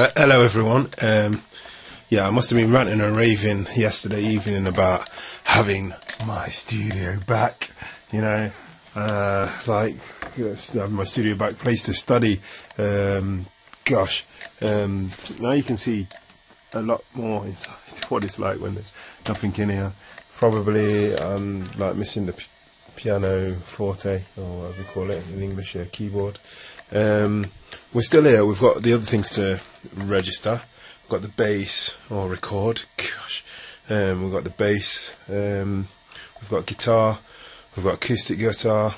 Hello everyone. Yeah, I must have been ranting and raving yesterday evening about having my studio back. You know, like having my studio back, place to study. Gosh, now you can see a lot more inside what it's like when there's nothing in here. Probably I'm like missing the piano forte, or whatever you call it in English, keyboard. We're still here. We've got the other things to register. We've got the bass or record. Gosh, we've got the bass. We've got guitar. We've got acoustic guitar.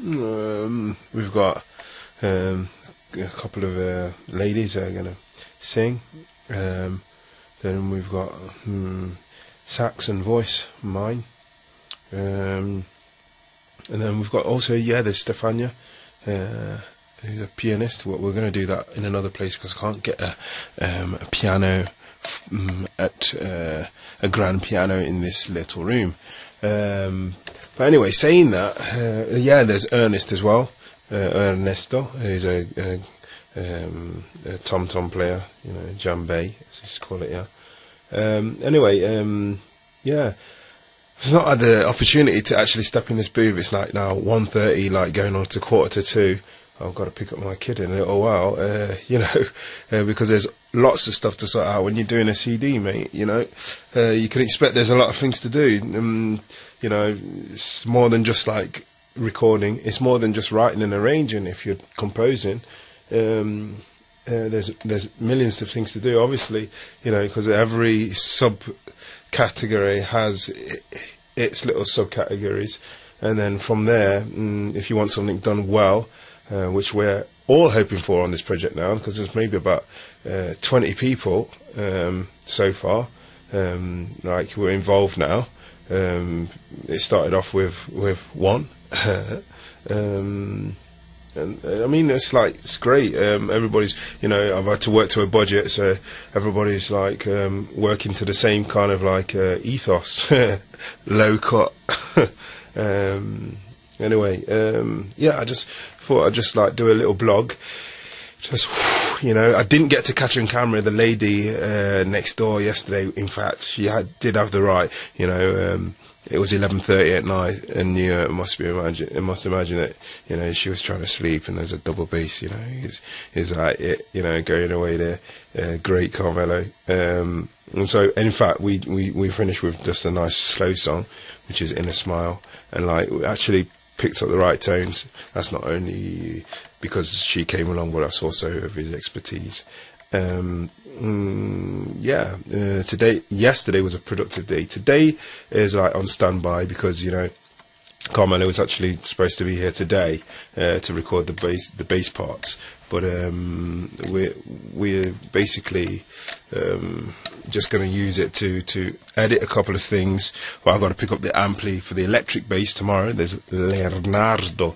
We've got a couple of ladies that are going to sing. Then we've got sax and voice, mine. And then we've got also, there's Stefania, who's a pianist. We're going to do that in another place because I can't get a piano at a grand piano in this little room. But anyway, saying that, there's Ernest as well. Ernesto, who's a tom-tom player, djembe, as you just call it, Anyway, I've not had the opportunity to actually step in this booth. It's like now 1:30, like going on to 1:45. I've got to pick up my kid in a little while, because there's lots of stuff to sort out when you're doing a CD, mate. You can expect there's a lot of things to do. It's more than just like recording. It's more than just writing and arranging. If you're composing, there's millions of things to do. Obviously, because every subcategory has its little subcategories, and then from there, if you want something done well, which we're all hoping for on this project now, because there's maybe about 20 people so far, like we're involved now. It started off with one. And I mean, it's great. Everybody's, I've had to work to a budget, so everybody's like working to the same kind of like ethos, low cut. Anyway, I just thought I'd just like do a little blog. Just, I didn't get to catch on camera the lady next door yesterday. In fact, she did have the right, it was 11:30 at night, and it must imagine that she was trying to sleep, and there's a double bass, is like it, going away there, great Carmelo. And so in fact we finished with just a nice slow song, which is In a Smile, and like we actually picked up the right tones. That's not only because she came along, but that's also of his expertise. Yesterday was a productive day. Today is like on standby because Carmelo was actually supposed to be here today to record the bass parts, but we're basically just going to use it to edit a couple of things. Well, I've got to pick up the ampli for the electric bass tomorrow. There's Leonardo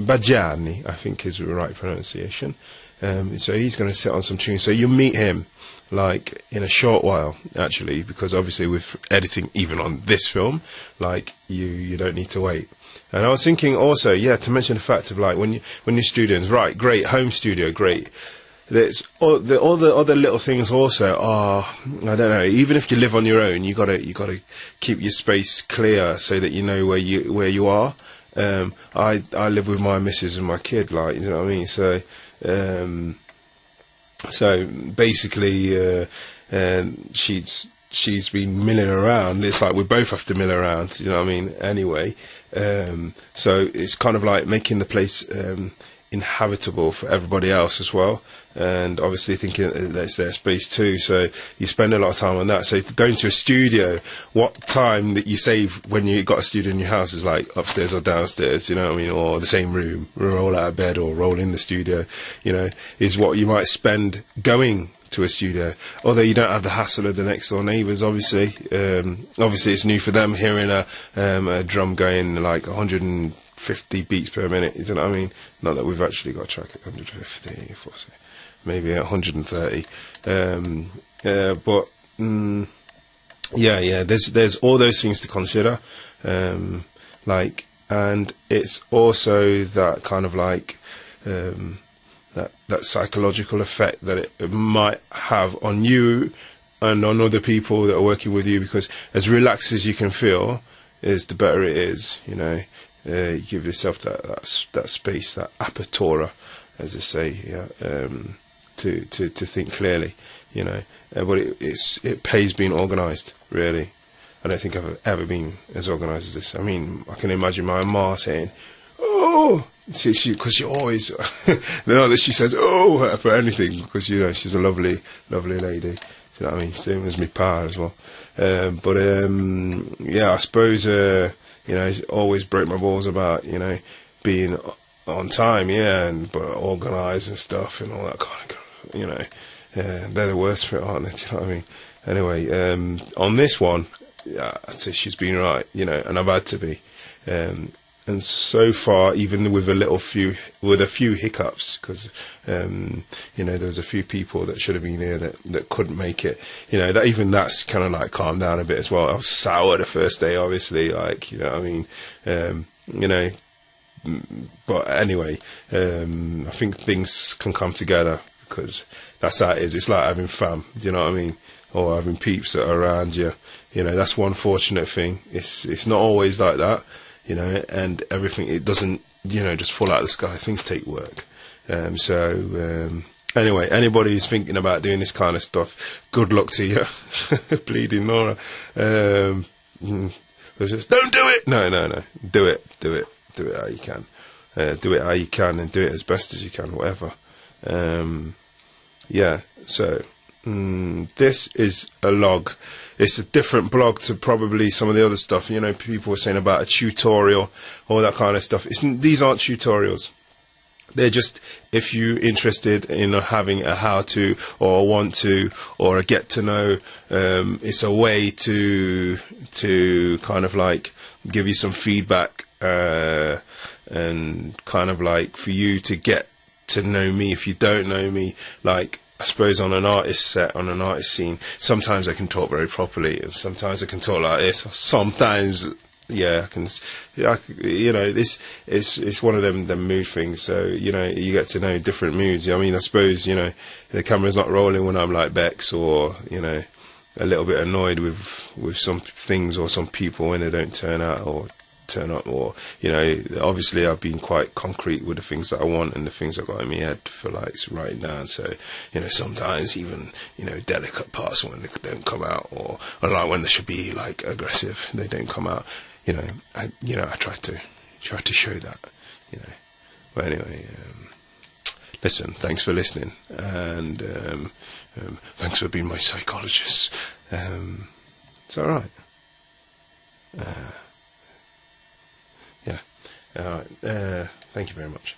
Baggiani, I think is the right pronunciation. So he's going to sit on some tunes. So you'll meet him like in a short while, actually, because obviously with editing, even on this film, like you don't need to wait. And I was thinking also, to mention the fact of like when you're students, right? Great home studio, great. There's all the other little things also are, I don't know, even if you live on your own, you gotta keep your space clear so that you know where you are. I live with my missus and my kid, like, you know what I mean? So basically, she's been milling around. It's like we both have to mill around, you know what I mean? Anyway, so it's kind of like making the place inhabitable for everybody else as well, and obviously thinking that it's their space too, so you spend a lot of time on that. So going to a studio, what time that you save when you got a studio in your house is like upstairs or downstairs, you know what I mean, or the same room, roll out of bed or roll in the studio, is what you might spend going to a studio. Although you don't have the hassle of the next door neighbours, obviously. Obviously it's new for them hearing a drum going like 150 beats per minute, you know what I mean? Not that we've actually got a track at 150, maybe 130. There's all those things to consider. And it's also that kind of like that psychological effect that it might have on you and on other people that are working with you, because as relaxed as you can feel, is the better it is. You know, you give yourself that space, that apertura, as they say, yeah, to think clearly. You know, but it pays being organised. Really, I don't think I've ever been as organised as this. I mean, I can imagine my ma saying, "Oh," because she always, no, that she says "oh" for anything, because you know she's a lovely lady. You know what I mean? Same as my pa as well. Yeah, I suppose you know, it always break my balls about, you know, being on time, yeah, but organised and stuff and all that kind of, you know. They're the worst for it, aren't they? Do you know what I mean? Anyway, on this one, yeah, I'd say she's been right, you know, and I've had to be. And so far, even with a few hiccups, because you know, there's a few people that should have been here that couldn't make it. You know, that's kind of like calmed down a bit as well. I was sour the first day, obviously, like, you know what I mean. You know, but anyway, I think things can come together, because that's how it is. It's like having fam, do you know what I mean? Or having peeps that are around you. You know, that's one fortunate thing. It's not always like that, you know, and everything, it doesn't, you know, just fall out of the sky. Things take work. Anyway, anybody who's thinking about doing this kind of stuff, good luck to you. Bleeding Nora. Don't do it! No. Do it how you can. Do it how you can, and do it as best as you can, whatever. Yeah, so this is a log. It's a different blog to probably some of the other stuff. You know, people were saying about a tutorial, all that kind of stuff. These aren't tutorials. They're just, if you're interested in having a how-to or a want-to or a get-to-know, it's a way to kind of like give you some feedback and kind of like for you to get to know me if you don't know me. Like, I suppose on an artist set, on an artist scene, sometimes I can talk very properly, and sometimes I can talk like this. Sometimes, yeah, I can. Yeah, you know, this it's one of them mood things. So you know, you get to know different moods. I mean, I suppose, you know, the camera's not rolling when I'm like Bex, or you know, a little bit annoyed with some things or some people when they don't turn out or turn up, or you know, obviously I've been quite concrete with the things that I want and the things I've got in my head for like writing down. So you know, sometimes even, you know, delicate parts when they don't come out, or like when they should be like aggressive, they don't come out. You know, I try to show that. You know, but anyway, listen, thanks for listening, and thanks for being my psychologist. It's all right. Yeah. All right. Thank you very much.